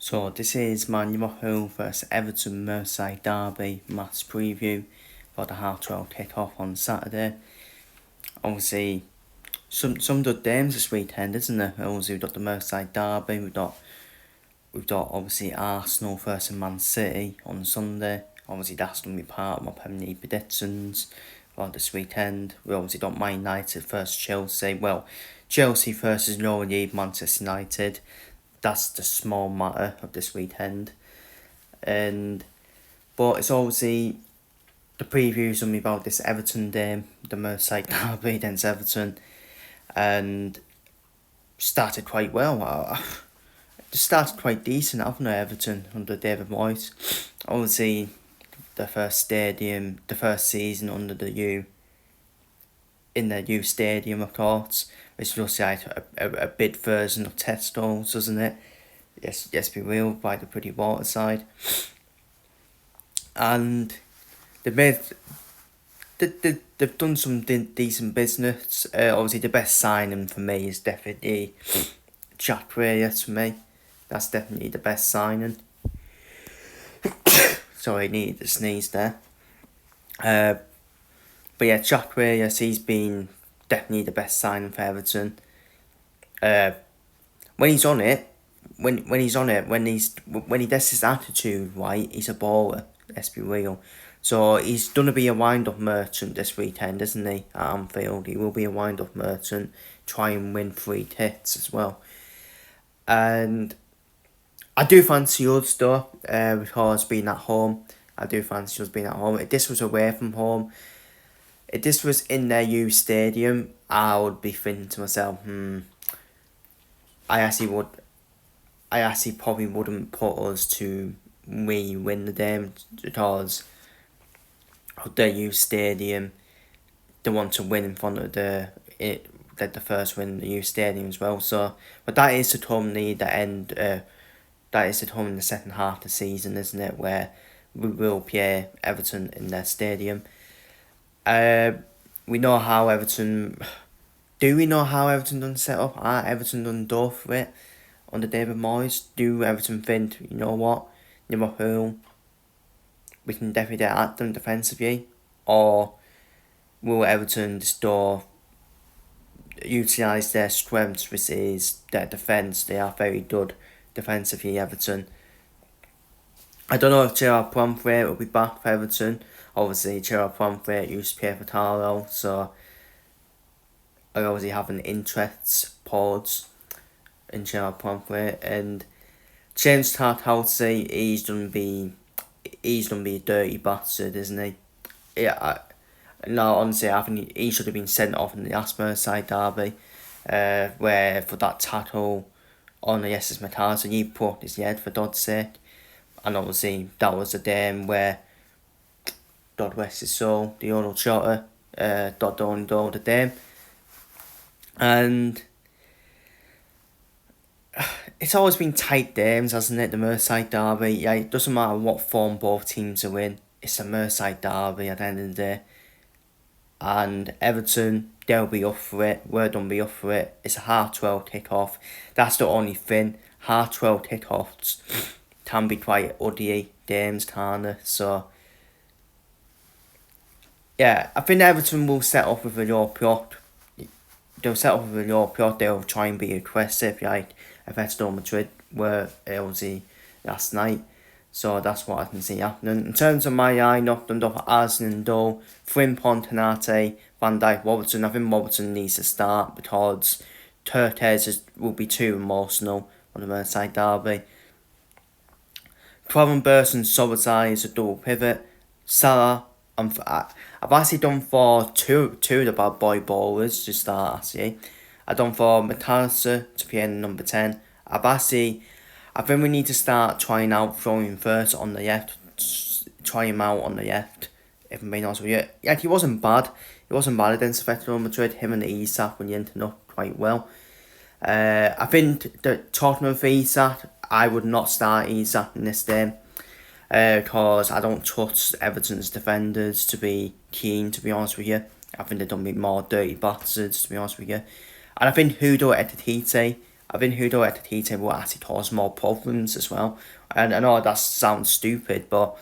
So this is my Liverpool vs Everton Merseyside derby match preview for the half-12 kick-off on Saturday. Obviously, some good games this weekend, isn't there? Obviously, we've got the Merseyside derby. We've got obviously Arsenal versus Man City on Sunday. Obviously, that's going to be part of my Premier League predictions for this weekend. We obviously got Man United versus Chelsea. Well, Chelsea versus Norwich, Manchester United. That's the small matter of this weekend. But it's obviously the previews on me about this Everton game, the Merseyside derby against Everton, and started quite well. Just started quite decent, haven't they, Everton under David Moyes? Obviously, the first season under in the new stadium, of course, which looks like a big version of Tesco's, doesn't it? Yes, be real, by the pretty waterside. And they've done some decent business. Obviously, the best signing for me is definitely Jack Reyes for me. That's definitely the best signing. Sorry, I needed to sneeze there. But yeah, Jack Reyes, he's been definitely the best signing for Everton. When he's on it, when he does his attitude right, he's a baller. Let's be real. So he's gonna be a wind-up merchant this weekend, isn't he? At Anfield, he will be a wind-up merchant. Try and win 3 hits as well. And I do fancy us though, because being at home, I do fancy us being at home. If this was away from home, if this was in their new stadium, I would be thinking to myself, I actually probably wouldn't put us to win the game because of their new stadium. They want to win in front of the first win in the new stadium as well. So, but that is to come near the end. That is to come in the second half of the season, isn't it? Where we will play Everton in their stadium. We know how Everton. Do we know how Everton done set up? Are Everton done door for it under David Moyes? Do Everton think, you know what, Liverpool, we can definitely get at them defensively? Or will Everton just utilise their strengths, which is their defence? They are very good defensively, Everton. I don't know if Gerard Pomfret will be back for Everton. Obviously, Gerard Pomfret used to play for Taro, so I obviously have an interest pause in Gerard Pomfret. And James Tarkowski, he's gonna be a dirty bastard, isn't he? Yeah, no, honestly, I think he should have been sent off in the Merseyside derby, where for that tackle on the Jesus Matata, he put his head for God's sake. And obviously, that was the game where, God rest his soul, the old shotter, got the only goal of the game. And it's always been tight games, hasn't it, the Merseyside derby? Yeah, it doesn't matter what form both teams are in. It's a Merseyside derby at the end of the day. And Everton, they'll be up for it. We're going to be up for it. It's a half-12 kick-off. That's the only thing. Half-12 kick-offs can be quite ugly games, can't they? So, yeah, I think Everton will set up with a low plot. They'll try and be aggressive, like Atletico Madrid were obviously last night. So that's what I can see happening. In terms of my eye, nothing up Arsenal, Doe, Frimpong, Tenate, Van Dijk, Robertson. I think Robertson needs to start because Turquez will be too emotional on the Merseyside derby. Cravenburst and Sobozai is a double pivot. Salah, I've actually done for two of the bad boy bowlers to start, actually. I've done for McAllister to play in number 10. I think we need to start trying out throwing first on the left. Try him out on the left, if I'm being honest with you. Yeah, he wasn't bad. He wasn't bad against Atletico Madrid. Him and Isak when you ended up quite well. I think that Tottenham for Isak, I would not start Isak in this game. Because I don't trust Everton's defenders to be keen, to be honest with you. I think they've done me more dirty bastards, to be honest with you. And I think Hudo Etitite, I think Hugo Ekitike will actually cause more problems as well. And I know that sounds stupid, but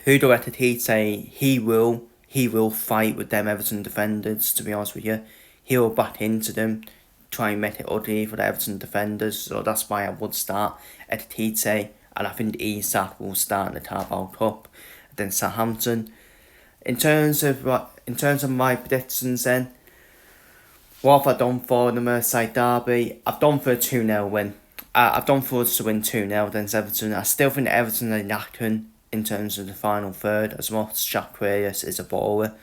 Hugo Ekitike, he will fight with them Everton defenders, to be honest with you. He will back into them, try and make it ugly for the Everton defenders. So that's why I would start Ekitike, and I think Isak will start in the Carabao Cup against Southampton. In terms of my predictions then, what have I done for the Merseyside derby? I've done for a 2-0 win. I've done for us to win 2-0 against Everton. I still think Everton are lacking in terms of the final third, as much as Jack Grealish is a baller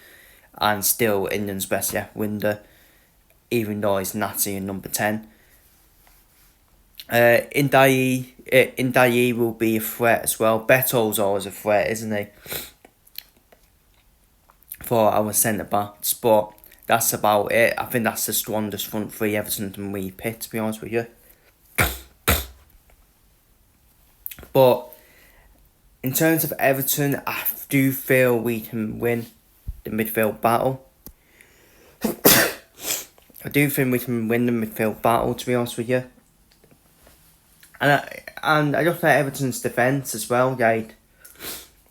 and still England's best yet winder, even though he's Nazi in number 10. Indayi will be a threat as well. Beto's always a threat, isn't he? For our centre backs, but that's about it. I think that's the strongest front three Everton can we pick, to be honest with you. But in terms of Everton, I do feel we can win the midfield battle. I do think we can win the midfield battle, to be honest with you. And I just like Everton's defence as well. Like,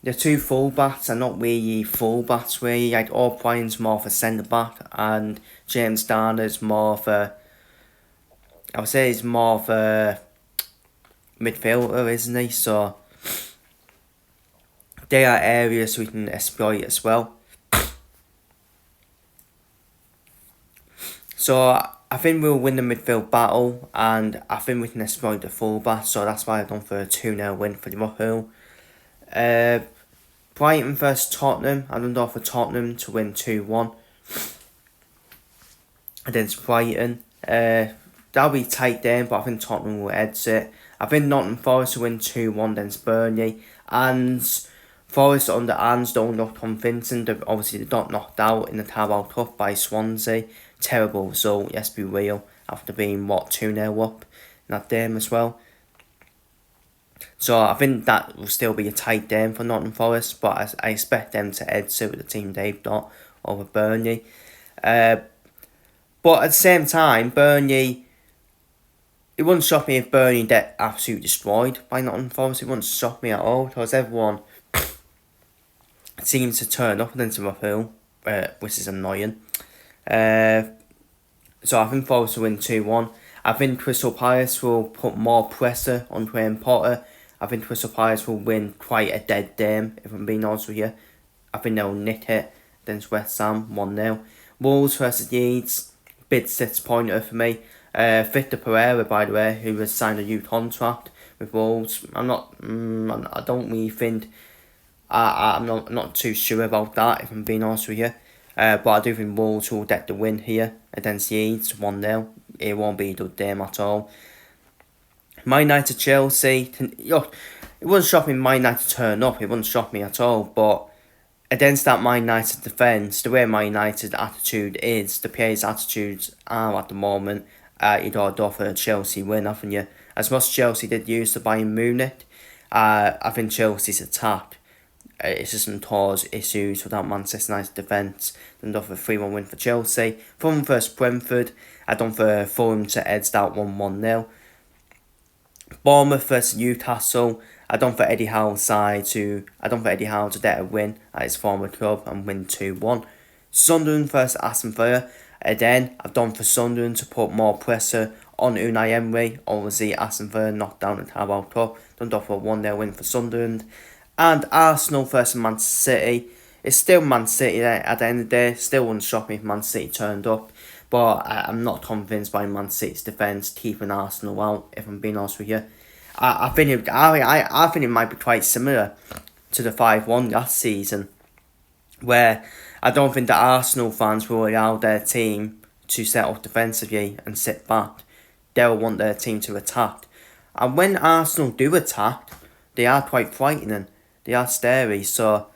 the two full-backs are not really full-backs, really. Like, O'Brien's more of a centre-back, and James Garner's more of a... I would say he's more of a midfielder, isn't he? So, they are areas we can exploit as well. So, I think we'll win the midfield battle, and I think we can exploit the full-back, so that's why I've gone for a 2-0 win for Liverpool. Brighton versus Tottenham. I don't know for Tottenham to win 2-1 against Brighton. That'll be tight then, but I think Tottenham will edge it. I think Nottingham Forest will win 2-1 against Burnley. And Forest under Arns don't look convincing. Obviously, they got knocked out in the Carabao Cup by Swansea. Terrible result, yes, be real. After being, 2-0 up in that game as well. So I think that will still be a tight game for Nottingham Forest, but I expect them to edge it with the team they've got over Burnley. But at the same time, Burnley, it wouldn't shock me if Burnley get absolutely destroyed by Nottingham Forest. It wouldn't shock me at all, because everyone seems to turn up against Liverpool, which is annoying. So I think Forest will win 2-1. I think Crystal Palace will put more pressure on Graham Potter. I think Crystal Palace will win quite a dead game, if I'm being honest with you. I think they'll nick it against West Ham 1-0. Wolves versus Leeds, big 6-pointer for me. Victor Pereira, by the way, who has signed a new contract with Wolves. I don't really think... I'm not too sure about that, if I'm being honest with you. But I do think Wolves will get the win here against Leeds 1-0. It won't be a good game at all. Man United Chelsea, it wouldn't shock me Man United to turn up, it wouldn't shock me at all, but against that Man United defence, the way Man United attitude is, the players' attitudes are at the moment, you got to go for a Chelsea win, haven't you? As much as Chelsea did use the Bayern Munich, I think Chelsea's attack, it's just some cause issues with that Manchester United defence. I've done for a 3-1 win for Chelsea. Fulham versus Brentford, I've done for Fulham to edge that 1-0. Bournemouth versus Newcastle, I've done for Eddie Howe's side to get a win at his former club and win 2-1. Sunderland versus Aston Villa, again, I've done for Sunderland to put more pressure on Unai Emery. Obviously, Aston Villa knocked down the Carabao Cup, done for a 1-0 win for Sunderland. And Arsenal versus Manchester City, it's still Man City at the end of the day. Still wouldn't shock me if Man City turned up, but I'm not convinced by Man City's defence keeping Arsenal out, if I'm being honest with you. I think it might be quite similar to the 5-1 last season, where I don't think the Arsenal fans will allow their team to set up defensively and sit back. They'll want their team to attack. And when Arsenal do attack, they are quite frightening. They are scary. So,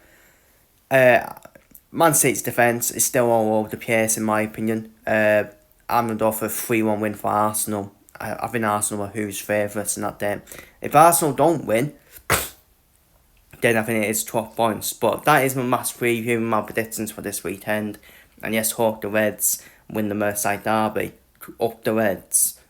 Man City's defence is still all over the place, in my opinion. I'm going to go for a 3-1 win for Arsenal. I think Arsenal are huge favourites in that game. If Arsenal don't win, then I think it is 12 points. But that is my match preview and my predictions for this weekend. And yes, hope the Reds win the Merseyside derby. up the Reds.